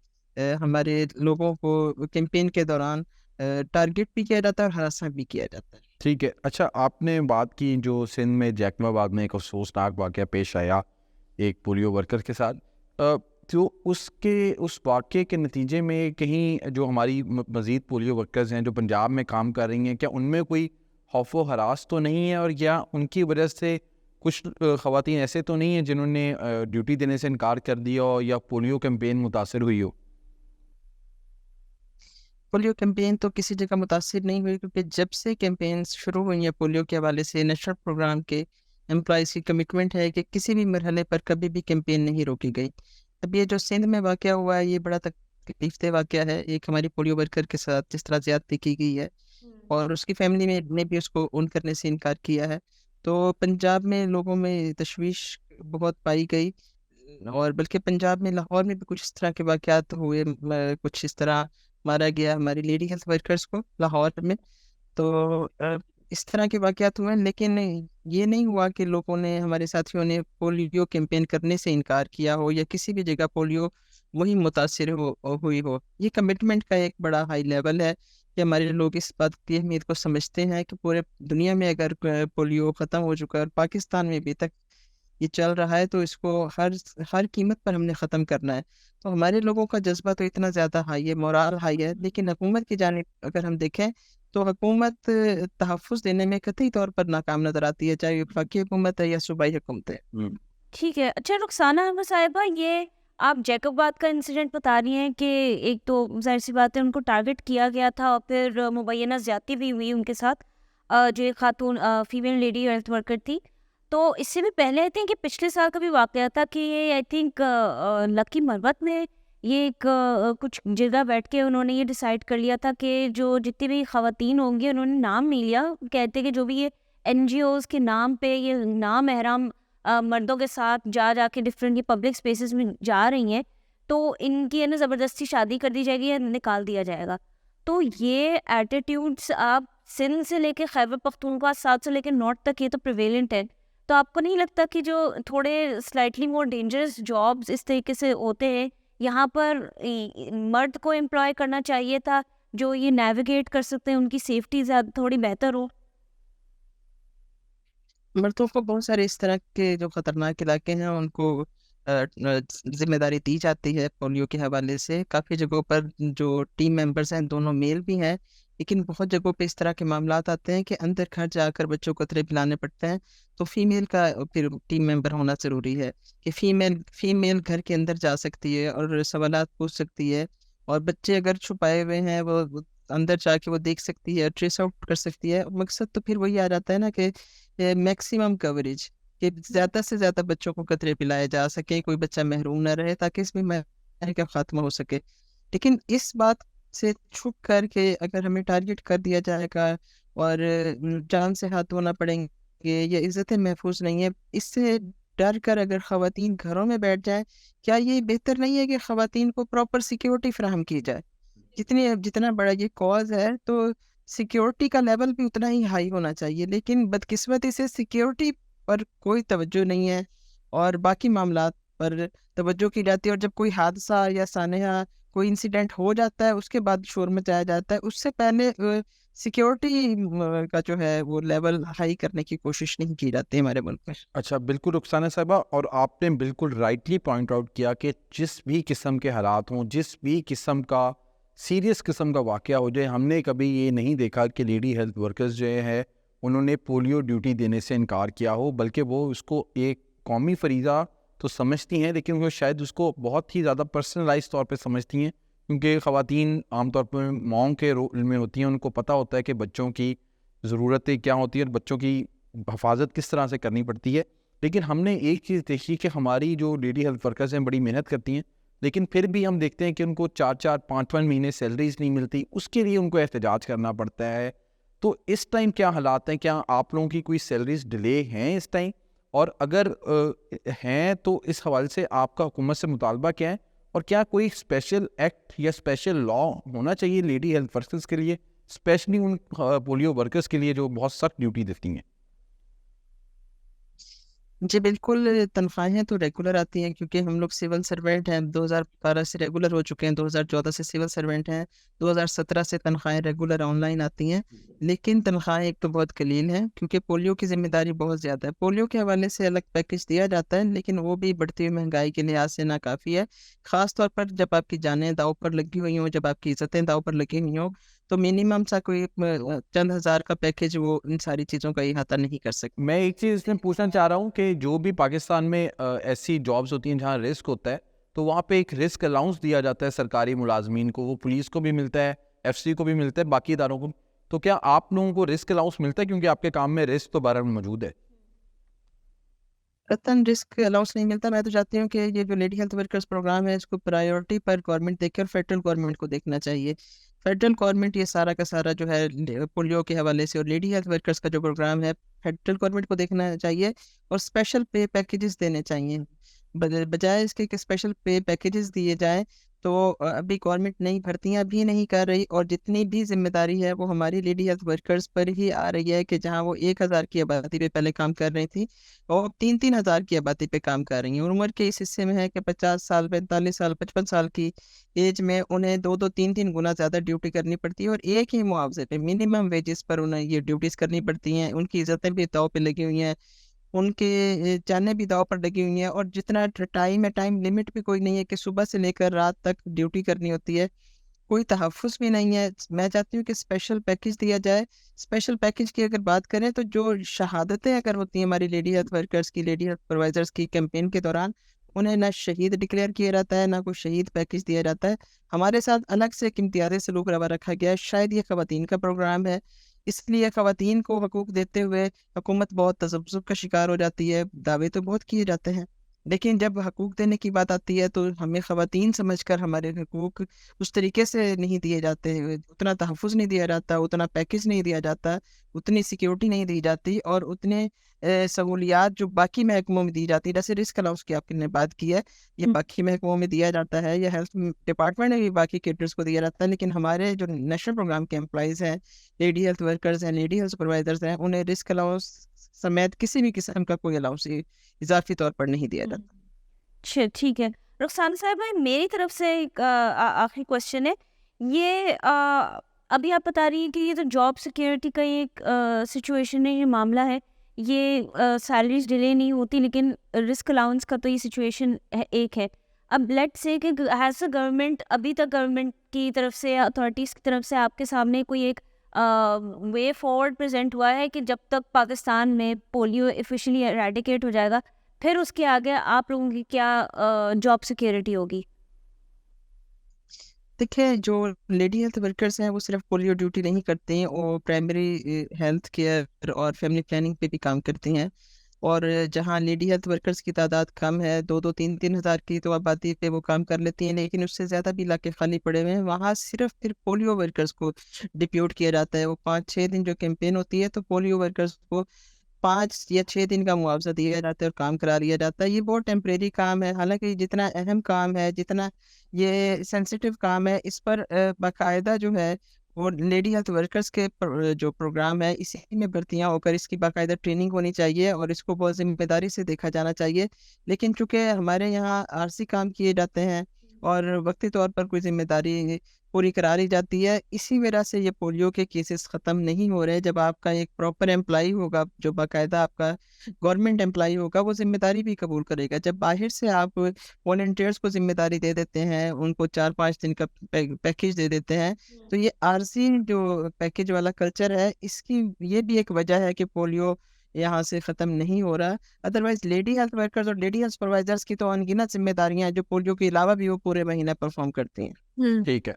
ہمارے لوگوں کو کیمپین کے دوران ٹارگٹ بھی کیا جاتا ہے اور ہراساں بھی کیا جاتا ہے۔ ٹھیک ہے۔ اچھا، آپ نے بات کی جو سندھ میں جیکم آباد میں ایک افسوسناک واقعہ پیش آیا ایک پولیو ورکر کے ساتھ، تو اس واقعے کے نتیجے میں کہیں جو ہماری مزید پولیو ورکرز ہیں جو پنجاب میں کام کر رہی ہیں، کیا ان میں کوئی خوف و ہراس تو نہیں ہے، اور یا ان کی وجہ سے کچھ خواتین ایسے تو نہیں ہیں جنہوں نے ڈیوٹی دینے سے انکار کر دیا ہو یا پولیو کیمپین متاثر ہوئی ہو؟ پولیو کیمپین تو کسی جگہ متاثر نہیں ہوئی، کیونکہ جب سے کیمپینز شروع ہوئی ہیں پولیو کے حوالے سے نیشنل پروگرام کے امپلائیز کی کمٹمنٹ ہے کہ کسی بھی مرحلے پر کبھی بھی کیمپین نہیں روکی گئی۔ اب یہ جو سندھ میں واقعہ ہوا ہے یہ بڑا تکلیف دہ واقعہ ہے، ایک ہماری پولیو ورکر کے ساتھ جس طرح زیادتی کی گئی ہے، اور اس کی فیملی میں نے بھی اس کو اون کرنے سے انکار کیا ہے۔ تو پنجاب میں لوگوں میں تشویش بہت پائی گئی، اور بلکہ پنجاب میں لاہور میں بھی کچھ اس طرح کے واقعات ہوئے، کچھ اس طرح مارا گیا ہماری لیڈی ہیلتھ ورکرز کو لاہور میں۔ تو اس طرح کے واقعات ہوئے، لیکن یہ نہیں ہوا کہ لوگوں نے، ہمارے ساتھیوں نے پولیو کیمپین کرنے سے انکار کیا ہو یا کسی بھی جگہ پولیو وہی متاثر ہوئی ہو۔ یہ کمٹمنٹ کا ایک بڑا ہائی لیول ہے کہ ہمارے لوگ اس بات کی اہمیت کو سمجھتے ہیں کہ پورے دنیا میں اگر پولیو ختم ہو چکا ہے اور پاکستان میں ابھی تک یہ چل رہا ہے تو اس کو ہر قیمت پر ہم نے ختم کرنا ہے۔ تو ہمارے لوگوں کا جذبہ تو اتنا زیادہ ہائی ہے، مورال ہائی ہے، لیکن حکومت کی جانب اگر ہم دیکھیں تو حکومت تحفظ دینے میں قطعی طور پر ناکام نظر آتی ہے، چاہے وفاقی حکومت ہے یا صوبائی حکومت ہے۔ ٹھیک ہے۔ اچھا رخسانہ احمد صاحبہ، یہ آپ جیکب آباد کا انسیڈنٹ بتا رہی ہیں کہ ایک تو ظاہر سی بات ہے ان کو ٹارگٹ کیا گیا تھا اور پھر مبینہ زیادتی بھی ہوئی ان کے ساتھ، جو ایک خاتون فیمیل لیڈی ہیلتھ ورکر تھی۔ تو اس سے بھی پہلے آئی تھنک کہ پچھلے سال کا بھی واقعہ تھا کہ یہ آئی تھنک لکی مروت میں یہ ایک کچھ جگہ بیٹھ کے انہوں نے یہ ڈیسائیڈ کر لیا تھا کہ جو جتنی بھی خواتین ہوں گی، انہوں نے نام نہیں لیا، کہتے کہ جو بھی یہ NGOs کے نام پہ یہ نام احرام مردوں کے ساتھ جا کے ڈفرینٹ پبلک اسپیسیز میں جا رہی ہیں، تو ان کی زبردستی شادی کر دی جائے گی یا نکال دیا جائے گا۔ تو یہ ایٹیٹیوڈس آپ سندھ سے لے کے خیبر پختونخوا ساؤتھ سے لے کے نارتھ تک یہ تو پریویلنٹ ہے۔ تو آپ کو نہیں لگتا کہ جو تھوڑے سلائٹلی مور ڈینجرس جابس اس طریقے سے ہوتے ہیں، یہاں پر مرد کو امپلائے کرنا چاہیے تھا جو یہ نیویگیٹ کر سکتے ہیں، ان کی سیفٹی زیادہ تھوڑی بہتر ہو؟ مردوں کو بہت سارے اس طرح کے جو خطرناک علاقے ہیں ان کو ذمہ داری دی جاتی ہے پولیو کے حوالے سے. کافی جگہوں پر جو ٹیم ممبرس ہیں دونوں میل بھی ہیں, لیکن بہت جگہوں پہ اس طرح کے معاملات آتے ہیں کہ اندر گھر جا کر بچوں کو قطرے پلانے پڑتے ہیں, تو فیمیل کا پھر ٹیم ممبر ہونا ضروری ہے کہ فیمیل گھر کے اندر جا سکتی ہے اور سوالات پوچھ سکتی ہے, اور بچے اگر چھپائے ہوئے ہیں وہ اندر جا کے وہ دیکھ سکتی ہے, ٹریس آؤٹ کر سکتی ہے. مقصد تو پھر وہی آ جاتا ہے نا کہ میکسیمم کوریج, کہ زیادہ سے زیادہ بچوں کو قطرے پلائے جا سکے, کوئی بچہ محروم نہ رہے تاکہ اس میں کا خاتمہ ہو سکے. لیکن اس بات سے چھپ کر کے اگر ہمیں ٹارگٹ کر دیا جائے گا اور جان سے ہاتھ دھونا پڑیں گے یا عزتیں محفوظ نہیں ہے, اس سے ڈر کر اگر خواتین گھروں میں بیٹھ جائیں, کیا یہ بہتر نہیں ہے کہ خواتین کو پراپر سیکیورٹی فراہم کی جائے؟ جتنا بڑا یہ کاز ہے تو سیکیورٹی کا لیول بھی اتنا ہی ہائی ہونا چاہیے. لیکن بدقسمتی سے سیکیورٹی پر کوئی توجہ نہیں ہے اور باقی معاملات پر توجہ کی جاتی ہے, اور جب کوئی حادثہ یا سانحہ کوئی انسیڈنٹ ہو جاتا ہے اس کے بعد شور مچایا جاتا ہے. اس سے پہلے سیکیورٹی کا جو ہے وہ لیول ہائی کرنے کی کوشش نہیں کی جاتی ہمارے ملک میں. اچھا, بالکل رخسانہ صاحبہ, اور آپ نے بالکل رائٹلی پوائنٹ آؤٹ کیا کہ جس بھی قسم کے حالات ہوں, جس بھی قسم کا سیریس قسم کا واقعہ ہو جائے, ہم نے کبھی یہ نہیں دیکھا کہ لیڈی ہیلتھ ورکرز جو ہے انہوں نے پولیو ڈیوٹی دینے سے انکار کیا ہو, بلکہ وہ اس کو ایک قومی فریضہ تو سمجھتی ہیں, لیکن وہ شاید اس کو بہت ہی زیادہ پرسنلائز طور پہ سمجھتی ہیں, کیونکہ خواتین عام طور پہ ماؤں کے رول میں ہوتی ہیں, ان کو پتہ ہوتا ہے کہ بچوں کی ضرورتیں کیا ہوتی ہیں اور بچوں کی حفاظت کس طرح سے کرنی پڑتی ہے. لیکن ہم نے ایک چیز دیکھی کہ ہماری جو لیڈی ہیلتھ ورکرز ہیں بڑی محنت کرتی ہیں, لیکن پھر بھی ہم دیکھتے ہیں کہ ان کو 4-5 مہینے سیلریز نہیں ملتی, اس کے لیے ان کو احتجاج کرنا پڑتا ہے. تو اس ٹائم کیا حالات ہیں؟ کیا آپ لوگوں کی کوئی سیلریز ڈیلے ہیں اس ٹائم؟ اور اگر ہیں تو اس حوالے سے آپ کا حکومت سے مطالبہ کیا ہے, اور کیا کوئی اسپیشل ایکٹ یا اسپیشل لا ہونا چاہیے لیڈی ہیلتھ ورکرز کے لیے, اسپیشلی ان پولیو ورکرز کے لیے جو بہت سخت ڈیوٹی دیتی ہیں؟ جی بالکل, تنخواہیں تو ریگولر آتی ہیں کیونکہ ہم لوگ سول سروینٹ ہیں. 2012 سے ریگولر ہو چکے ہیں, 2014 سے سول سروینٹ ہیں, 2017 سے تنخواہیں ریگولر آن لائن آتی ہیں. لیکن تنخواہیں ایک تو بہت قلیل ہیں کیونکہ پولیو کی ذمہ داری بہت زیادہ ہے. پولیو کے حوالے سے الگ پیکیج دیا جاتا ہے, لیکن وہ بھی بڑھتی ہوئی مہنگائی کے لحاظ سے ناکافی ہے. خاص طور پر جب آپ کی جانیں داؤ پر لگی ہوئی ہوں, جب آپ کی عزتیں داؤ پر لگی ہوئی ہوں, تو منیمم سا کوئی چند ہزار کا پیکیج وہ ان ساری چیزوں کا احاطہ نہیں کر سکتا. میں ایک چیز اس میں پوچھنا چاہ رہا ہوں کہ جو بھی پاکستان میں ایسی جابس ہوتی ہیں جہاں رسک ہوتا ہے, تو وہاں پہ ایک رسک الاؤنس دیا جاتا ہے سرکاری ملازمین کو, وہ پولیس کو بھی ملتا ہے, ایف سی کو بھی ملتا ہے, باقی اداروں کو. تو کیا آپ لوگوں کو رسک الاؤنس ملتا ہے؟ کیونکہ آپ کے کام میں رسک تو بہرحال موجود ہے. قطعاً رسک الاؤنس نہیں ملتا. میں تو چاہتی ہوں کہ یہ جو لیڈی ہیلتھ ورکرز پروگرام ہے اس کو پرائیورٹی پر گورنمنٹ دیکھے, اور فیڈرل گورنمنٹ کو دیکھنا چاہیے. فیڈرل گورنمنٹ یہ سارا کا سارا جو ہے پولیو کے حوالے سے اور لیڈی ہیلتھ ورکرز کا جو پروگرام ہے فیڈرل گورنمنٹ کو دیکھنا چاہیے, اور اسپیشل پے پیکیجز دینے چاہیے. بجائے اس کے کہ اسپیشل پے پیکیجز دیے جائیں تو ابھی گورنمنٹ نئی بھرتیاں بھی نہیں کر رہی, اور جتنی بھی ذمہ داری ہے وہ ہماری لیڈی ہیلتھ ورکرز پر ہی آ رہی ہے کہ جہاں وہ 1000 کی آبادی پہ پہلے کام کر رہی تھی, وہ 3,000 کی آبادی پہ کام کر رہی ہیں. اور عمر کے اس حصے میں ہے کہ 50 سال 45 سال 55 سال کی ایج میں انہیں 2-3 گنا زیادہ ڈیوٹی کرنی پڑتی ہے, اور ایک ہی معاوضے پہ منیمم ویجز پر انہیں یہ ڈیوٹیز کرنی پڑتی ہیں. ان کی عزتیں بھی داؤ پہ لگی ہوئی ہیں, ان کے جانیں بھی داؤ پر لگی ہوئی ہیں, اور جتنا ٹائم ہے, ٹائم لمٹ بھی کوئی نہیں ہے کہ صبح سے لے کر رات تک ڈیوٹی کرنی ہوتی ہے, کوئی تحفظ بھی نہیں ہے. میں چاہتی ہوں کہ اسپیشل پیکیج دیا جائے. اسپیشل پیکیج کی اگر بات کریں تو جو شہادتیں اگر ہوتی ہیں ہماری لیڈی ہیلتھ ورکرز کی, لیڈی ہیلتھ پرووائزرز کی کیمپین کے دوران, انہیں نہ شہید ڈکلیئر کیا جاتا ہے, نہ کوئی شہید پیکیج دیا جاتا ہے. ہمارے ساتھ الگ سے ایک امتیازی سلوک روا رکھا گیا ہے. شاید یہ خواتین کا پروگرام ہے, اس لیے خواتین کو حقوق دیتے ہوئے حکومت بہت تذبذب کا شکار ہو جاتی ہے. دعوے تو بہت کیے جاتے ہیں, لیکن جب حقوق دینے کی بات آتی ہے تو ہمیں خواتین سمجھ کر ہمارے حقوق اس طریقے سے نہیں دیے جاتے, اتنا تحفظ نہیں دیا جاتا, اتنا پیکیج نہیں دیا جاتا, اتنی سیکیورٹی نہیں دی جاتی, اور اتنے سہولیات جو باقی محکموں میں دی جاتی ہے, جیسے رسک الاؤنس کی آپ نے بات کی ہے, یہ باقی محکموں میں دیا جاتا ہے, یا ہیلتھ ڈپارٹمنٹ میں بھی باقی کیڈرز کو دیا جاتا ہے. لیکن ہمارے جو نیشنل پروگرام کے امپلائیز ہیں, لیڈی ہیلتھ ورکرز ہیں, لیڈی ہیلتھ سپروائزرز ہیں, انہیں رسک الاؤنس سمیت کسی بھی قسم کا کوئی الاؤنس اضافی طور پر نہیں دیا جاتا. اچھا ٹھیک ہے. رخسانہ صاحبہ, میری طرف سے ایک آخری کوشچن ہے. یہ ابھی آپ بتا رہی ہیں کہ یہ تو جاب سیکیورٹی کا ایک سچویشن ہے, یہ معاملہ ہے, یہ سیلریز ڈیلے نہیں ہوتی، لیکن رسک الاؤنس کا تو یہ سچویشن ایک ہے. اب لیٹ سے کہ ایز اے گورنمنٹ ابھی تک گورنمنٹ کی طرف سے اتھارٹیز کی طرف سے آپ کے سامنے کوئی ایک وے فارورڈ پریزنٹ ہوا ہے کہ جب تک پاکستان میں پولیو ایفیشلی ایریڈیکیٹ ہو جائے گا پھر اس کے آگے آپ لوگوں کی کیا جاب سیکیورٹی ہوگی؟ دیکھیں جو لیڈی ہیلتھ ورکرز ہیں وہ صرف پولیو ڈیوٹی نہیں کرتے ہیں، وہ پرائمری ہیلتھ کیئر اور فیملی پلاننگ پہ بھی کام کرتے ہیں. اور جہاں لیڈی ہیلتھ ورکرز کی تعداد کم ہے، 2-3 ہزار کی تو آبادی پہ وہ کام کر لیتی ہیں، لیکن اس سے زیادہ بھی علاقے خالی پڑے ہوئے ہیں. وہاں صرف پھر پولیو ورکرز کو ڈپیوٹ کیا جاتا ہے. وہ 5-6 دن جو کیمپین ہوتی ہے تو پولیو ورکرز کو 5 یا 6 دن کا معاوضہ دیا جاتا ہے اور کام کرا لیا جاتا ہے. یہ بہت ٹیمپریری کام ہے، حالانکہ جتنا اہم کام ہے، جتنا یہ سینسیٹیو کام ہے، اس پر باقاعدہ جو ہے وہ لیڈی ہیلتھ ورکرز کے جو پروگرام ہے اسی میں بھرتیاں ہو کر اس کی باقاعدہ ٹریننگ ہونی چاہیے اور اس کو بہت ذمہ داری سے دیکھا جانا چاہیے. لیکن چونکہ ہمارے یہاں عارضی کام کیے جاتے ہیں اور وقتی طور پر کوئی ذمہ داری پوری کرا لی جاتی ہے، اسی وجہ سے یہ پولیو کے کیسز ختم نہیں ہو رہے. جب آپ کا ایک پراپر امپلائی ہوگا، جو باقاعدہ آپ کا گورنمنٹ امپلائی ہوگا، وہ ذمہ داری بھی قبول کرے گا. جب باہر سے آپ والنٹیئرس کو ذمہ داری دے دیتے ہیں، ان کو 4-5 دن کا پیکیج دے دیتے ہیں، تو یہ عارضی جو پیکیج والا کلچر ہے، اس کی یہ بھی ایک وجہ ہے کہ پولیو یہاں سے ختم نہیں ہو رہا. ادروائز لیڈی ہیلتھ ورکرز اور لیڈی ہیلتھ سپروائزرز کی تو انگنت ذمہ داریاں ہیں جو پولیو کے علاوہ بھی وہ پورے مہینے پرفارم کرتی ہیں. ٹھیک ہے،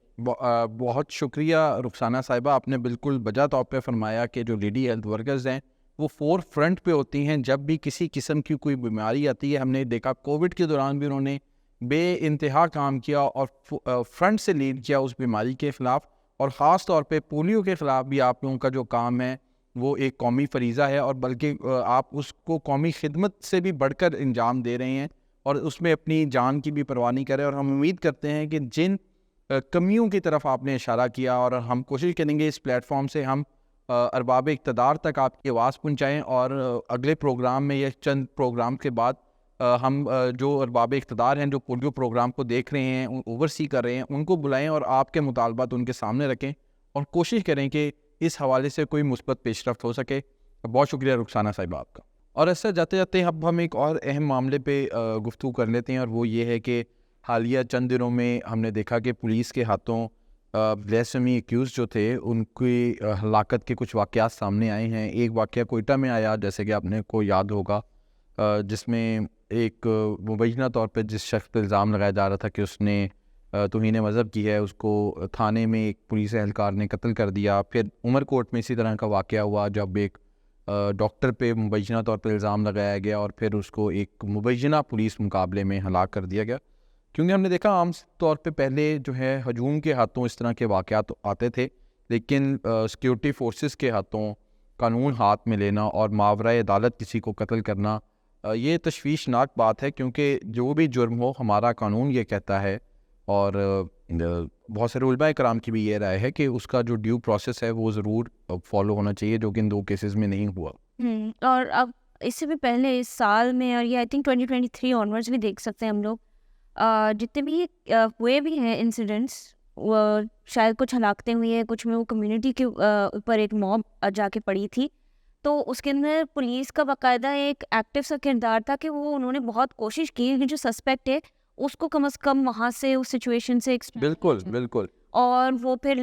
بہت شکریہ رخسانہ صاحبہ، آپ نے بالکل بجا طور پہ فرمایا کہ جو لیڈی ہیلتھ ورکرز ہیں وہ فور فرنٹ پہ ہوتی ہیں. جب بھی کسی قسم کی کوئی بیماری آتی ہے، ہم نے دیکھا کووڈ کے دوران بھی انہوں نے بے انتہا کام کیا اور فرنٹ سے لیڈ کیا اس بیماری کے خلاف. اور خاص طور پہ پولیو کے خلاف بھی آپ لوگوں کا جو کام ہے وہ ایک قومی فریضہ ہے، اور بلکہ آپ اس کو قومی خدمت سے بھی بڑھ کر انجام دے رہے ہیں اور اس میں اپنی جان کی بھی پرواہ نہیں کر رہے. اور ہم امید کرتے ہیں کہ جن کمیوں کی طرف آپ نے اشارہ کیا، اور ہم کوشش کریں گے اس پلیٹ فارم سے ہم ارباب اقتدار تک آپ کی آواز پہنچائیں، اور اگلے پروگرام میں یا چند پروگرام کے بعد ہم جو ارباب اقتدار ہیں جو پولیو پروگرام کو دیکھ رہے ہیں، اوورسی کر رہے ہیں، ان کو بلائیں اور آپ کے مطالبات ان کے سامنے رکھیں اور کوشش کریں کہ اس حوالے سے کوئی مثبت پیش رفت ہو سکے. بہت شکریہ رخسانہ صاحبہ آپ کا. اور ایسا جاتے جاتے اب ہم ایک اور اہم معاملے پہ گفتگو کر لیتے ہیں، اور وہ یہ ہے کہ حالیہ چند دنوں میں ہم نے دیکھا کہ پولیس کے ہاتھوں بلیسمی ایکیوز جو تھے ان کی ہلاکت کے کچھ واقعات سامنے آئے ہیں. ایک واقعہ کوئٹہ میں آیا، جیسے کہ آپ نے کو یاد ہوگا، جس میں ایک مبینہ طور پہ جس شخص پہ الزام لگایا جا رہا تھا کہ اس نے توہین مذہب کی ہے، اس کو تھانے میں ایک پولیس اہلکار نے قتل کر دیا. پھر عمر کوٹ میں اسی طرح کا واقعہ ہوا جب ایک ڈاکٹر پہ مبینہ طور پہ الزام لگایا گیا اور پھر اس کو ایک مبینہ پولیس مقابلے میں ہلاک کر دیا گیا. کیونکہ ہم نے دیکھا عام طور پہ پہلے جو ہے ہجوم کے ہاتھوں اس طرح کے واقعات آتے تھے، لیکن سیکیورٹی فورسز کے ہاتھوں قانون ہاتھ میں لینا اور ماورائے عدالت کسی کو قتل کرنا یہ تشویشناک بات ہے. کیونکہ جو بھی جرم ہو ہمارا قانون یہ کہتا ہے، اور بہت سے علماء کرام کی بھی یہ رائے ہے کہ اس کا جو ڈیو پروسیس ہے وہ ضرور فالو ہونا چاہیے، جو کہ ان 2 کیسز میں نہیں ہوا. اور اب اس سے بھی پہلے اس سال میں، اور یہ آئی تھنک 2023 آنورڈس بھی دیکھ سکتے ہیں ہم لوگ، جتنے بھی ہوئے بھی ہیں انسیڈنٹس، وہ شاید کچھ ہلاکتیں ہوئی ہیں، کچھ میں وہ کمیونٹی کے اوپر ایک موب جا کے پڑی تھی، تو اس کے اندر پولیس کا باقاعدہ ایک ایکٹیو سا کردار تھا کہ وہ انہوں نے بہت کوشش کی کہ جو سسپیکٹ ہے اس کو کم از کم وہاں سے اس سچویشن سے بالکل اور وہ پھر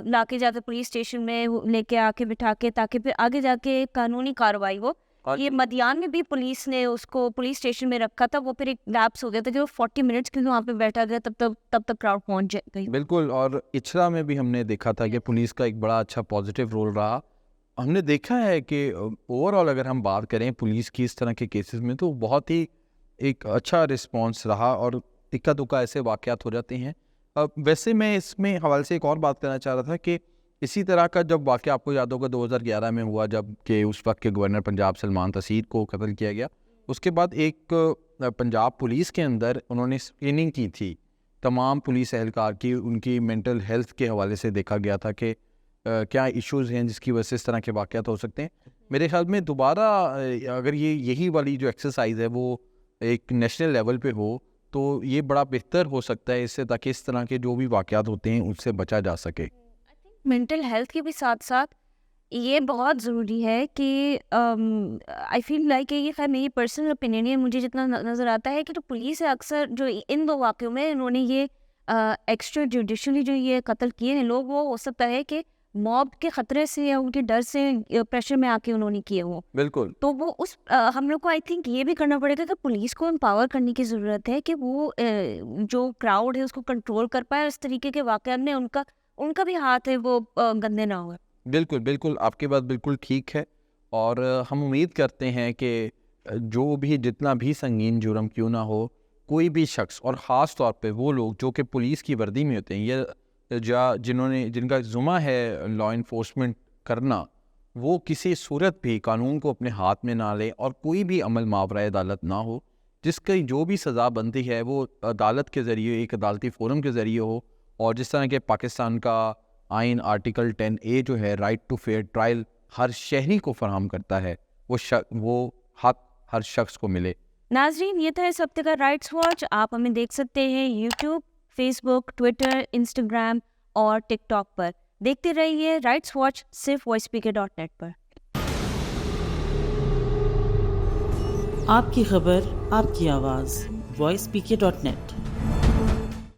لا کے جا کے پولیس اسٹیشن میں لے کے آ کے بٹھا کے، تاکہ پھر آگے جا کے قانونی کارروائی ہو. یہ مدیان میں بھی پولیس نے اس کو پولیس اسٹیشن میں رکھا تھا، وہ پھر ایک لیپس ہو گیا تھا کہ وہ 40 منٹس کے لیے وہاں پہ بیٹھا گیا، تب تک کراؤڈ پہنچ گئی. بالکل. اور اچھرا میں بھی ہم نے دیکھا تھا کہ پولیس کا ایک بڑا اچھا پازیٹیو رول رہا. ہم نے دیکھا ہے کہ اوور آل اگر ہم بات کریں پولیس کی اس طرح کے کیسز میں تو بہت ہی ایک اچھا رسپانس رہا، اور اکا دکا ایسے واقعات ہو جاتے ہیں. ویسے میں اس میں حوالے سے ایک اور بات کرنا چاہ رہا تھا کہ اسی طرح کا جب واقعہ آپ کو یاد ہوگا 2011 میں ہوا، جب کہ اس وقت کے گورنر پنجاب سلمان تسیر کو قتل کیا گیا. اس کے بعد ایک پنجاب پولیس کے اندر انہوں نے اسکریننگ کی تھی تمام پولیس اہلکار کی، ان کی مینٹل ہیلتھ کے حوالے سے دیکھا گیا تھا کہ کیا ایشوز ہیں جس کی وجہ سے اس طرح کے واقعات ہو سکتے ہیں. میرے خیال میں دوبارہ اگر یہی والی جو ایکسرسائز ہے وہ ایک نیشنل لیول پہ ہو تو یہ بڑا بہتر ہو سکتا ہے اس سے، تاکہ اس طرح کے جو بھی واقعات ہوتے ہیں ان سے بچا جا سکے. مینٹل ہیلتھ کے بھی ساتھ ساتھ یہ بہت ضروری ہے کہ آئی فیل لائک کہ یہ خیر میری پرسنل اوپینین ہے، مجھے جتنا نظر آتا ہے کہ جو پولیس ہے اکثر جو ان دو واقعوں میں انہوں نے یہ ایکسٹرا جوڈیشلی جو یہ قتل کیے ہیں لوگ، وہ ہو سکتا ہے کہ موب کے خطرے سے یا ان کے ڈر سے پریشر میں آ کے انہوں نے کیے ہوں. بالکل. تو وہ اس ہم لوگ کو آئی تھنک یہ بھی کرنا پڑے گا کہ پولیس کو امپاور کرنے کی ضرورت ہے کہ وہ جو کراؤڈ ہے اس کو کنٹرول کر پائے. اس طریقے کے واقعات میں ان کا بھی ہاتھ ہے وہ گندے نہ ہوئے. بالکل بالکل، آپ کی بات بالکل ٹھیک ہے، اور ہم امید کرتے ہیں کہ جو بھی جتنا بھی سنگین جرم کیوں نہ ہو، کوئی بھی شخص، اور خاص طور پہ وہ لوگ جو کہ پولیس کی وردی میں ہوتے ہیں یا جن کا ذمہ ہے لا انفورسمنٹ کرنا، وہ کسی صورت بھی قانون کو اپنے ہاتھ میں نہ لیں اور کوئی بھی عمل ماورائے عدالت نہ ہو. جس کی جو بھی سزا بنتی ہے وہ عدالت کے ذریعے، ایک عدالتی فورم کے ذریعے ہو. اور جس طرح کہ پاکستان کا آئین آرٹیکل 10A جو ہے رائٹ ٹو فیئر ٹرائل ہر شہری کو فراہم کرتا ہے، وہ حق ہر شخص کو ملے. ناظرین، یہ تھا اس ہفتے کا رائٹس واچ. آپ ہمیں دیکھ سکتے ہیں یوٹیوب، فیس بک، ٹویٹر، انسٹاگرام اور ٹک ٹاک پر. دیکھتے رہیے رائٹس واچ صرف voicepk.net پر. آپ کی خبر، آپ کی آواز، voicepk.net.